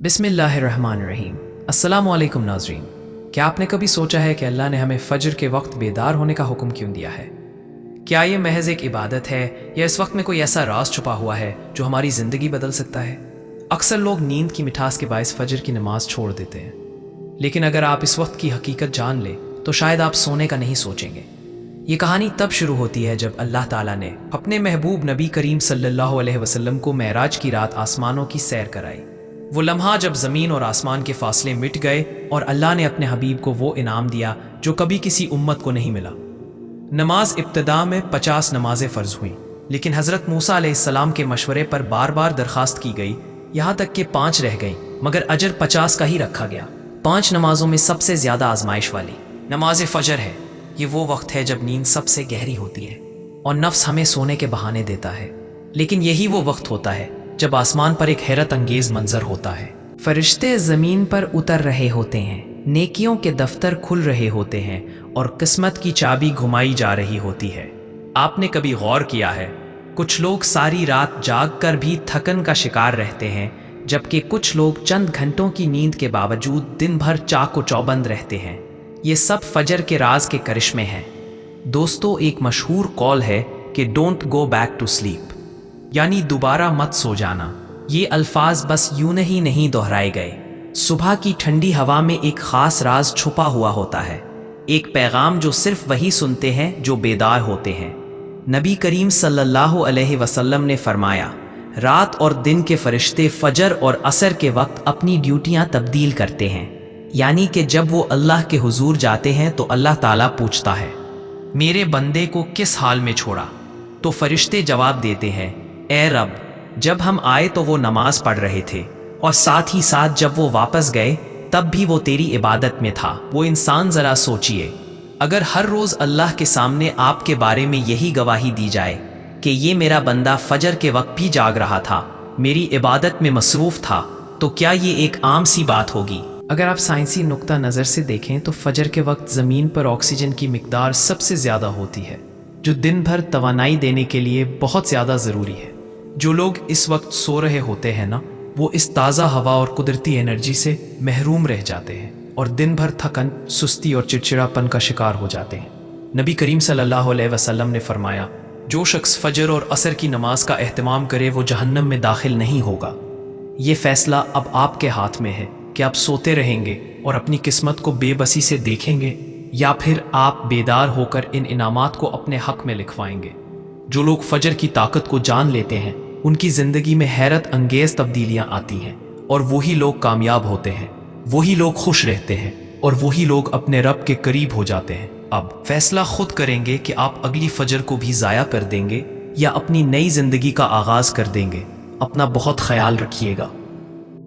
बिस्मिल्लाहिर्रहमानिर्रहीम। अस्सलामु अलैकुम नाज़रीन। क्या आपने कभी सोचा है कि अल्लाह ने हमें फजर के वक्त बेदार होने का हुक्म क्यों दिया है? क्या ये महज एक इबादत है या इस वक्त में कोई ऐसा राज छुपा हुआ है जो हमारी ज़िंदगी बदल सकता है? अक्सर लोग नींद की मिठास के बायस फजर की नमाज छोड़ देते हैं, लेकिन अगर आप इस वक्त की हकीकत जान लें तो शायद आप सोने का नहीं सोचेंगे। ये कहानी तब शुरू होती है जब अल्लाह ताला ने अपने महबूब नबी करीम सल्लल्लाहु अलैहि वसल्लम को मेराज की रात आसमानों की सैर कराई। वो लम्हा जब ज़मीन और आसमान के फासले मिट गए और अल्लाह ने अपने हबीब को वो इनाम दिया जो कभी किसी उम्मत को नहीं मिला। नमाज इब्तिदा में 50 नमाजें फ़र्ज हुईं, लेकिन हज़रत मूसा अलैहिस्सलाम के मशवरे पर बार बार दरख्वास्त की गई, यहाँ तक कि 5 रह गईं, मगर अजर 50 का ही रखा गया। 5 नमाजों में सबसे ज़्यादा आजमाइश वाली नमाज फ़जर है। ये वो वक्त है जब नींद सबसे गहरी होती है और नफ्स हमें सोने के बहाने देता है, लेकिन यही वो वक्त होता है जब आसमान पर एक हैरत अंगेज मंजर होता है। फरिश्ते ज़मीन पर उतर रहे होते हैं, नेकियों के दफ्तर खुल रहे होते हैं और किस्मत की चाबी घुमाई जा रही होती है। आपने कभी गौर किया है, कुछ लोग सारी रात जाग कर भी थकन का शिकार रहते हैं, जबकि कुछ लोग चंद घंटों की नींद के बावजूद दिन भर चाको चौबंद रहते हैं। ये सब फजर के राज के करिश्मे हैं। दोस्तों, एक मशहूर कॉल है कि don't go back to sleep, यानी दोबारा मत सो जाना। ये अल्फाज बस यूं ही नहीं दोहराए गए। सुबह की ठंडी हवा में एक खास राज छुपा हुआ होता है, एक पैगाम जो सिर्फ वही सुनते हैं जो बेदार होते हैं। नबी करीम सल्लल्लाहु अलैहि वसल्लम ने फरमाया, रात और दिन के फरिश्ते फजर और असर के वक्त अपनी ड्यूटियां तब्दील करते हैं, यानी कि जब वो अल्लाह के हुजूर जाते हैं तो अल्लाह ताला पूछता है, मेरे बंदे को किस हाल में छोड़ा? तो फरिश्ते जवाब देते हैं, ए रब, जब हम आए तो वो नमाज पढ़ रहे थे, और साथ ही साथ जब वो वापस गए तब भी वो तेरी इबादत में था। वो इंसान ज़रा सोचिए, अगर हर रोज़ अल्लाह के सामने आपके बारे में यही गवाही दी जाए कि ये मेरा बंदा फजर के वक्त भी जाग रहा था, मेरी इबादत में मसरूफ़ था, तो क्या ये एक आम सी बात होगी? अगर आप साइंसी नुक्ता नज़र से देखें तो फजर के वक्त ज़मीन पर ऑक्सीजन की मिकदार सबसे ज़्यादा होती है, जो दिन भर तवानाई देने के लिए बहुत ज़्यादा ज़रूरी है। जो लोग इस वक्त सो रहे होते हैं ना, वो इस ताज़ा हवा और कुदरती एनर्जी से महरूम रह जाते हैं और दिन भर थकन, सुस्ती और चिड़चिड़ापन का शिकार हो जाते हैं। नबी करीम सल्लल्लाहु अलैहि वसल्लम ने फरमाया, जो शख्स फजर और असर की नमाज का एहतमाम करे वो जहन्नम में दाखिल नहीं होगा। ये फैसला अब आपके हाथ में है कि आप सोते रहेंगे और अपनी किस्मत को बेबसी से देखेंगे, या फिर आप बेदार होकर इन इनामात को अपने हक में लिखवाएंगे। जो लोग फजर की ताकत को जान लेते हैं, उनकी ज़िंदगी में हैरत अंगेज़ तब्दीलियां आती हैं, और वही लोग कामयाब होते हैं, वही लोग खुश रहते हैं, और वही लोग अपने रब के करीब हो जाते हैं। अब फैसला खुद करेंगे कि आप अगली फजर को भी ज़ाया कर देंगे या अपनी नई ज़िंदगी का आगाज़ कर देंगे। अपना बहुत ख्याल रखिएगा।